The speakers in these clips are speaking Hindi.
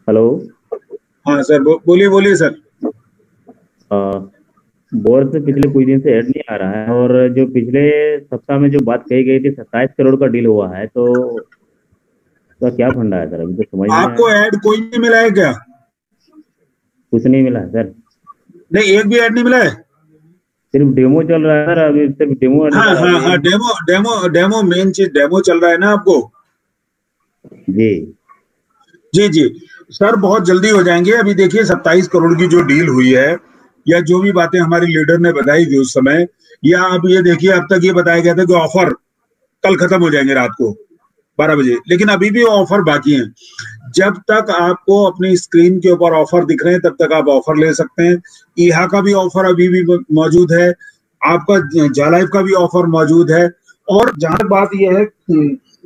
हेलो। हाँ सर, बोलिए बोलिए सर। बोर्ड से पिछले कुछ दिन से ऐड नहीं आ रहा है, और जो पिछले सप्ताह में जो बात कही गई थी 27 करोड़ का डील हुआ है, तो उसका क्या फंडा है सर? अभी तो समझ नहीं आपको आया। ऐड कोई नहीं मिला है क्या? कुछ नहीं मिला है सर। नहीं, एक भी ऐड नहीं मिला है। सिर्फ डेमो चल रहा है सर, अभी सिर्फ डेमो हाँ निकला हाँ अभी। हाँ, डेमो डेमो डेमो, मेन चीज डेमो चल रहा है ना आपको। जी। जी जी। सर बहुत जल्दी हो जाएंगे। अभी देखिए 27 करोड़ की जो डील हुई है, या जो भी बातें हमारे लीडर ने बताई थी उस समय, या अब ये देखिए, अब तक ये बताया गया था कि ऑफर कल खत्म हो जाएंगे रात को 12 बजे, लेकिन अभी भी ऑफर बाकी हैं। जब तक आपको अपनी स्क्रीन के ऊपर ऑफर दिख रहे हैं तब तक आप ऑफर ले सकते हैं। ईहा का भी ऑफर अभी भी मौजूद है। आपका जालाइफ का भी ऑफर मौजूद है। और जहां तक बात यह है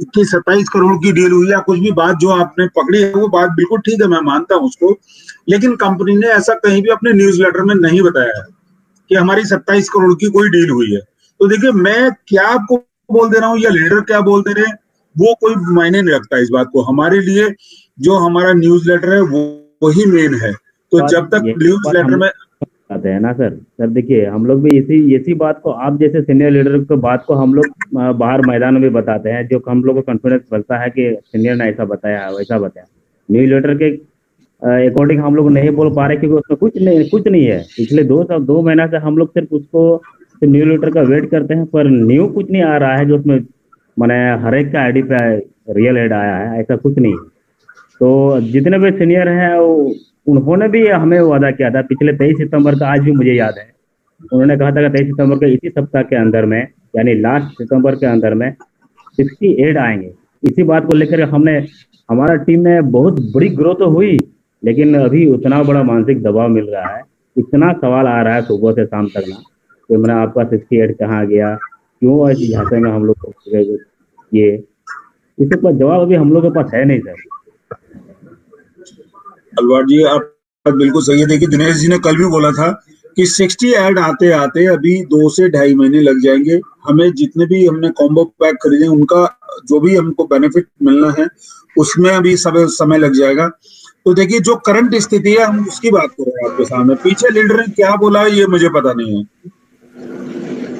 कि 27 करोड़ की डील हुई या कुछ भी बात जो आपने पकड़ी है, वो बात बिल्कुल ठीक है, मैं मानता हूं उसको। लेकिन कंपनी ने ऐसा कहीं भी अपने न्यूज लेटर में नहीं बताया है कि हमारी 27 करोड़ की कोई डील हुई है। तो देखिए, मैं क्या आपको बोल दे रहा हूँ या लीडर क्या बोल दे रहे हैं, वो कोई मायने नहीं रखता इस बात को। हमारे लिए जो हमारा न्यूज लेटर है वो वही मेन है। तो बात जब तक यही तो न्यूज बात हम लेटर लोग में। बताते हैं ना सर। सर देखिए, हम लोग भी इसी इसी बात को, आप जैसे सीनियर लीडर को बात को हम लोग बाहर मैदान में बताते हैं, जो हम लोग को कॉन्फिडेंस बनता है कि सीनियर ने ऐसा बताया वैसा बताया। न्यूज लेटर के अकॉर्डिंग हम लोग नहीं बोल पा रहे, क्योंकि उसमें कुछ नहीं है। पिछले 2 महीना से हम लोग सिर्फ उसको न्यूज लेटर का वेट करते हैं, पर न्यू कुछ नहीं आ रहा है जो उसमें मैंने हर एक का आईडी पे रियल एड आया है, ऐसा कुछ नहीं है। तो जितने भी सीनियर हैं उन्होंने भी हमें वादा किया था पिछले 23 सितंबर का, आज भी मुझे याद है। उन्होंने कहा था कि 23 सितंबर के इसी सप्ताह के अंदर में, यानी लास्ट सितंबर के अंदर में 68 आएंगे। इसी बात को लेकर हमने, हमारा टीम में बहुत बड़ी ग्रोथ तो हुई, लेकिन अभी उतना बड़ा मानसिक दबाव मिल रहा है, इतना सवाल आ रहा है सुबह से शाम तक ना, कि मैंने आपका 68 कहाँ गया, क्यों ऐसी झांसे में हम लोग को ये इस सब का जवाब अभी हम लोग के पास है नहीं सर। अलवार जी, आप बात बिल्कुल सही है। देखिए, दिनेश जी ने कल भी बोला था कि 60 ऐड आते आते अभी 2 से ढाई महीने लग जाएंगे। हमें जितने भी हमने कॉम्बो पैक खरीदे उनका जो भी हमको बेनिफिट मिलना है उसमें अभी समय लग जाएगा। तो देखिए, जो करंट स्थिति है हम उसकी बात कर रहे हैं आपके सामने। पीछे लीडर ने क्या बोला है ये मुझे पता नहीं है।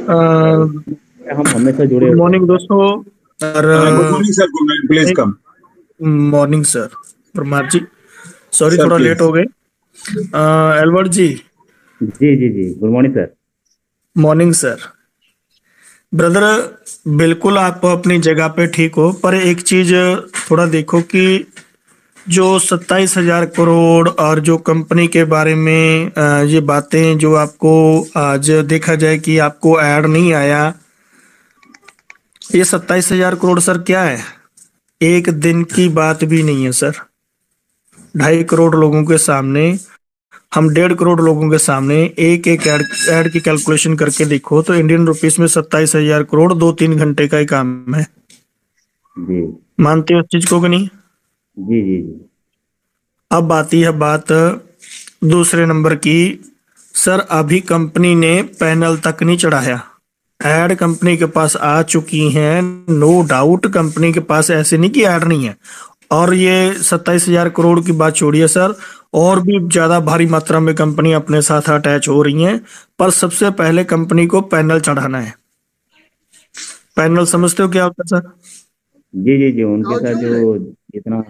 सर गुड हम हमेशा जुड़े होते हैं मॉर्निंग सर। दोस्तों। और हाँ, good morning sir, good morning, please एक कम। Morning sir Parmar ji. Sorry sir थोड़ा लेट प्लीज। हो गए। एल्बर्ट जी। जी जी जी, good morning sir. Morning sir. Brother, बिल्कुल आप अपनी जगह पे ठीक हो, पर एक चीज थोड़ा देखो कि जो 27,000 करोड़ और जो कंपनी के बारे में ये बातें जो आपको आज देखा जाए कि आपको ऐड नहीं आया। ये 27,000 करोड़ सर क्या है? एक दिन की बात भी नहीं है सर। 2.5 करोड़ लोगों के सामने, हम 1.5 करोड़ लोगों के सामने एक एक ऐड की कैलकुलेशन करके देखो तो इंडियन रुपीस में 27,000 करोड़ 2-3 घंटे का ही काम है। जी मानते हो इस चीज को कि नहीं? जी जी जी। अब आती है बात दूसरे नंबर की। सर अभी कंपनी ने पैनल तक नहीं चढ़ाया। ऐड कंपनी के पास आ चुकी हैं, नो डाउट। कंपनी के पास ऐसे नहीं कि ऐड नहीं है। और ये 27,000 करोड़ की बात छोड़िए सर, और भी ज्यादा भारी मात्रा में कंपनी अपने साथ अटैच हो रही हैं। पर सबसे पहले कंपनी को पैनल चढ़ाना है। पैनल समझते हो क्या होता है सर? जी जी जी, उनके साथ जो जितना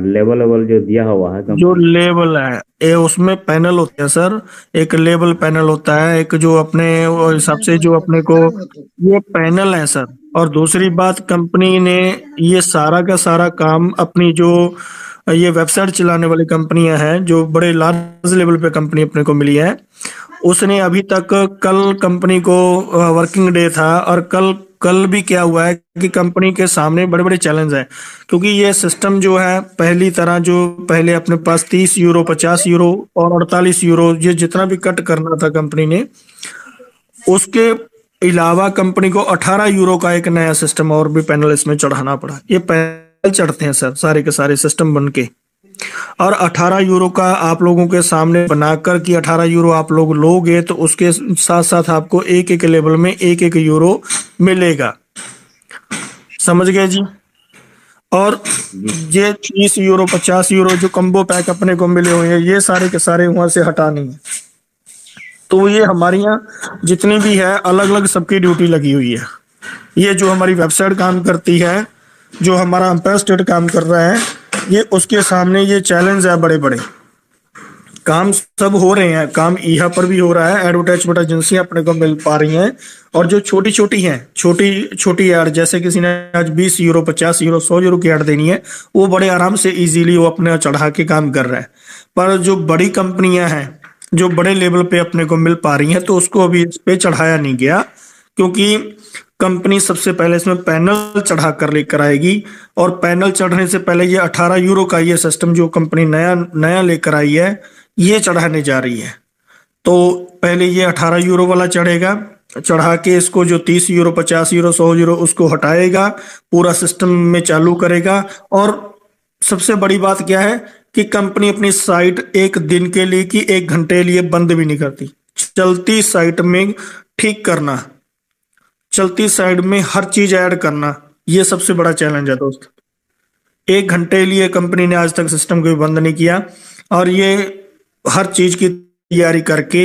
लेवल लेवल जो दिया हुआ है जो कंपनी को। लेबल है ये उसमें पैनल होते हैं सर। एक लेबल पैनल होता है, एक जो अपने वो हिसाब से जो अपने को ये पैनल है सर। और दूसरी बात, कंपनी ने ये सारा का सारा काम अपनी जो ये वेबसाइट चलाने वाली कंपनियां हैं, जो बड़े लार्ज लेवल पे कंपनी अपने को मिली है, उसने अभी तक, कल कंपनी को वर्किंग डे था, और कल कल भी क्या हुआ है कि कंपनी के सामने बड़े बड़े चैलेंज हैं। क्योंकि ये सिस्टम जो है पहली तरह, जो पहले अपने पास 30 यूरो, 50 यूरो और 48 यूरो ये जितना भी कट करना था कंपनी ने, उसके अलावा कंपनी को 18 यूरो का एक नया सिस्टम और भी पैनल इसमें चढ़ाना पड़ा। ये पैनल चढ़ते हैं सर सारे के सारे सिस्टम बन के। और 18 यूरो का आप लोगों के सामने बनाकर कि 18 यूरो आप लोग लोगे तो उसके साथ साथ आपको एक एक लेवल में एक एक यूरो मिलेगा। समझ गए जी? और जी ये 30 यूरो 50 यूरो जो कम्बो पैक अपने को मिले हुए हैं, ये सारे के सारे वहां से हटाने हैं। तो ये हमारे यहाँ जितनी भी है अलग अलग सबकी ड्यूटी लगी हुई है। ये जो हमारी वेबसाइट काम करती है, जो हमारा अंपायर स्टेट काम कर रहा है, ये उसके सामने ये चैलेंज है। बड़े बड़े काम सब हो रहे हैं, काम यहाँ पर भी हो रहा है, एडवर्टाइजमेंट एजेंसियां अपने को मिल पा रही हैं। और जो छोटी छोटी हैं, छोटी छोटी ऐड, जैसे किसी ने आज 20 यूरो 50 यूरो 100 यूरो की ऐड देनी है, वो बड़े आराम से इजीली वो अपने चढ़ा के काम कर रहा है। पर जो बड़ी कंपनियां हैं, जो बड़े लेवल पे अपने को मिल पा रही हैं, तो उसको अभी इस पे चढ़ाया नहीं गया, क्योंकि कंपनी सबसे पहले इसमें पैनल चढ़ा कर लेकर आएगी। और पैनल चढ़ने से पहले ये 18 यूरो का ये सिस्टम जो कंपनी नया नया लेकर आई है, ये चढ़ाने जा रही है। तो पहले ये 18 यूरो वाला चढ़ेगा, चढ़ा के इसको जो 30 यूरो 50 यूरो 100 यूरो उसको हटाएगा, पूरा सिस्टम में चालू करेगा। और सबसे बड़ी बात क्या है कि कंपनी अपनी साइट एक दिन के लिए कि 1 घंटे लिए बंद भी नहीं करती। चलती साइट में ठीक करना, चलती साइट में हर चीज ऐड करना, ये सबसे बड़ा चैलेंज है दोस्त। 1 घंटे लिए कंपनी ने आज तक सिस्टम को भी बंद नहीं किया। और ये हर चीज की तैयारी करके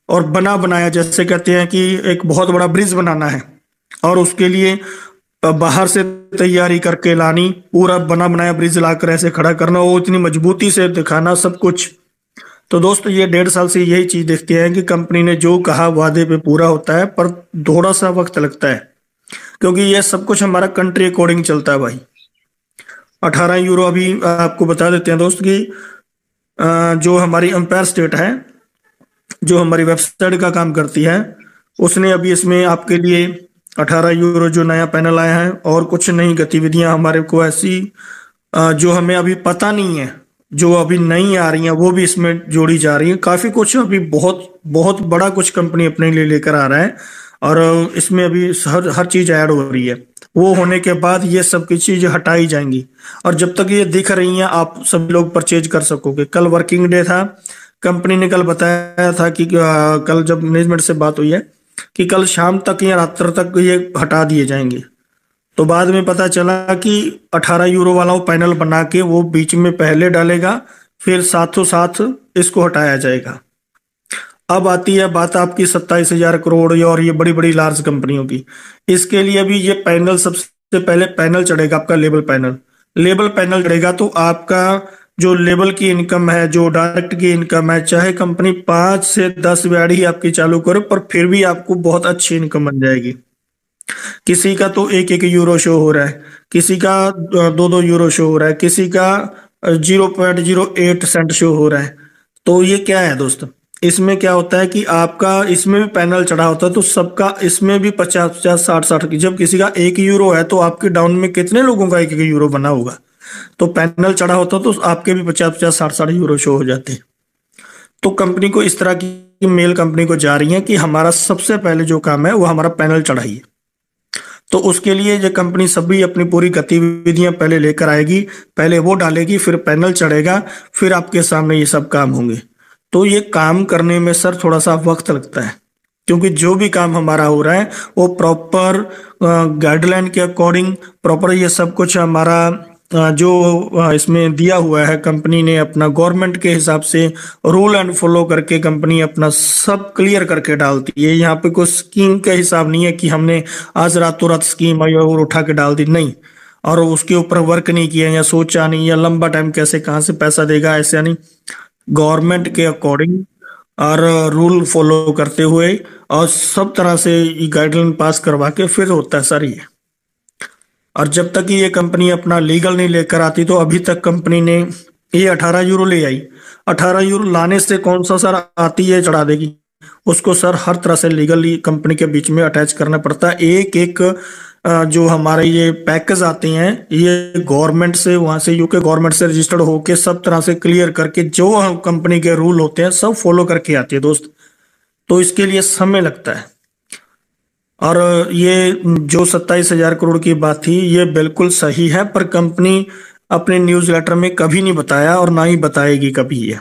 और बना बनाया, जैसे कहते हैं कि एक बहुत बड़ा ब्रिज बनाना है और उसके लिए बाहर से तैयारी करके लानी, पूरा बना बनाया ब्रिज लाकर ऐसे खड़ा करना, वो इतनी मजबूती से दिखाना सब कुछ। तो दोस्तों ये 1.5 साल से यही चीज देखते हैं कि कंपनी ने जो कहा वादे पे पूरा होता है, पर थोड़ा सा वक्त लगता है, क्योंकि ये सब कुछ हमारा कंट्री अकॉर्डिंग चलता है भाई। 18 यूरो अभी आपको बता देते हैं दोस्त कि जो हमारी अंपायर स्टेट है, जो हमारी वेबसाइट का काम करती है, उसने अभी इसमें आपके लिए 18 यूरो जो नया पैनल आया है, और कुछ नई गतिविधियां हमारे को ऐसी जो हमें अभी पता नहीं है, जो अभी नई आ रही हैं, वो भी इसमें जोड़ी जा रही है। काफी कुछ अभी बहुत बहुत बड़ा कुछ कंपनी अपने लिए लेकर आ रहा है, और इसमें अभी हर चीज ऐड हो रही है। वो होने के बाद ये सब की चीज हटाई जाएंगी, और जब तक ये दिख रही हैं आप सभी लोग परचेज कर सकोगे। कल वर्किंग डे था, कंपनी ने कल बताया था कि कल जब मैनेजमेंट से बात हुई है कि कल शाम तक या रात्र तक ये हटा दिए जाएंगे। तो बाद में पता चला कि 18 यूरो वाला वो पैनल बना के वो बीच में पहले डालेगा, फिर साथों साथ इसको हटाया जाएगा। अब आती है बात आपकी 27,000 करोड़ और ये बड़ी बड़ी लार्ज कंपनियों की। इसके लिए भी ये पैनल, सबसे पहले पैनल चढ़ेगा आपका, लेबल पैनल। लेबल पैनल चढ़ेगा तो आपका जो लेबल की इनकम है, जो डायरेक्ट की इनकम है, चाहे कंपनी 5 से 10 वैड ही आपकी चालू करे, पर फिर भी आपको बहुत अच्छी इनकम बन जाएगी। किसी का तो 1-1 यूरो शो हो रहा है, किसी का 2-2 यूरो शो हो रहा है, किसी का 0.08 सेंट शो हो रहा है। तो ये क्या है दोस्तों, इसमें क्या होता है कि आपका इसमें भी पैनल चढ़ा होता है, तो सबका इसमें भी 50-50 60-60 की, जब किसी का 1 यूरो है तो आपके डाउन में कितने लोगों का 1-1 यूरो बना होगा। तो पैनल चढ़ा होता तो आपके भी 50-50 60-60 यूरो शो हो जाते हैं। तो कंपनी को इस तरह की मेल कंपनी को जा रही है कि हमारा सबसे पहले जो काम है वो हमारा पैनल चढ़ाइए। तो उसके लिए ये कंपनी सभी अपनी पूरी गतिविधियां पहले लेकर आएगी, पहले वो डालेगी, फिर पैनल चढ़ेगा, फिर आपके सामने ये सब काम होंगे। तो ये काम करने में सर थोड़ा सा वक्त लगता है, क्योंकि जो भी काम हमारा हो रहा है वो प्रॉपर गाइडलाइन के अकॉर्डिंग, प्रॉपर ये सब कुछ हमारा जो इसमें दिया हुआ है, कंपनी ने अपना गवर्नमेंट के हिसाब से रूल एंड फॉलो करके कंपनी अपना सब क्लियर करके डालती है। यहाँ पे कोई स्कीम का हिसाब नहीं है कि हमने आज रातों रात स्कीम आई और उठा के डाल दी, नहीं, और उसके ऊपर वर्क नहीं किया या सोचा नहीं, या लंबा टाइम कैसे कहाँ से पैसा देगा, ऐसा नहीं। गवर्नमेंट के अकॉर्डिंग और रूल फॉलो करते हुए और सब तरह से गाइडलाइन पास करवा के फिर होता है सर ये। और जब तक ये कंपनी अपना लीगल नहीं लेकर आती, तो अभी तक कंपनी ने ये 18 यूरो ले आई। 18 यूरो लाने से कौन सा सर आती है चढ़ा देगी, उसको सर हर तरह से लीगली कंपनी के बीच में अटैच करना पड़ता है। एक एक जो हमारे ये पैकेज आते हैं, ये गवर्नमेंट से, वहां से यूके गवर्नमेंट से रजिस्टर्ड होके सब तरह से क्लियर करके जो कंपनी के रूल होते हैं सब फॉलो करके आती है दोस्त। तो इसके लिए समय लगता है। और ये जो 27,000 करोड़ की बात थी, ये बिल्कुल सही है, पर कंपनी अपने न्यूज लेटर में कभी नहीं बताया और ना ही बताएगी कभी। ये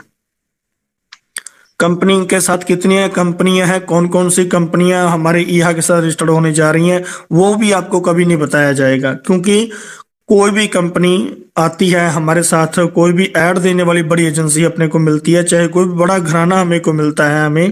कंपनी के साथ कितनी कंपनियां हैं, कौन कौन सी कंपनियां हमारे ईहा के साथ रजिस्टर्ड होने जा रही हैं, वो भी आपको कभी नहीं बताया जाएगा, क्योंकि कोई भी कंपनी आती है हमारे साथ, कोई भी ऐड देने वाली बड़ी एजेंसी अपने को मिलती है, चाहे कोई भी बड़ा घराना हमें को मिलता है हमें,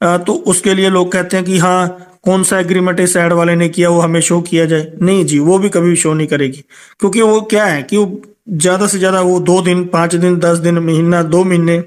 तो उसके लिए लोग कहते हैं कि हाँ कौन सा एग्रीमेंट इस ऐड वाले ने किया वो हमें शो किया जाए। नहीं जी, वो भी कभी शो नहीं करेगी, क्योंकि वो क्या है कि वो ज्यादा से ज्यादा वो 2 दिन, 5 दिन, 10 दिन, महीना, 2 महीने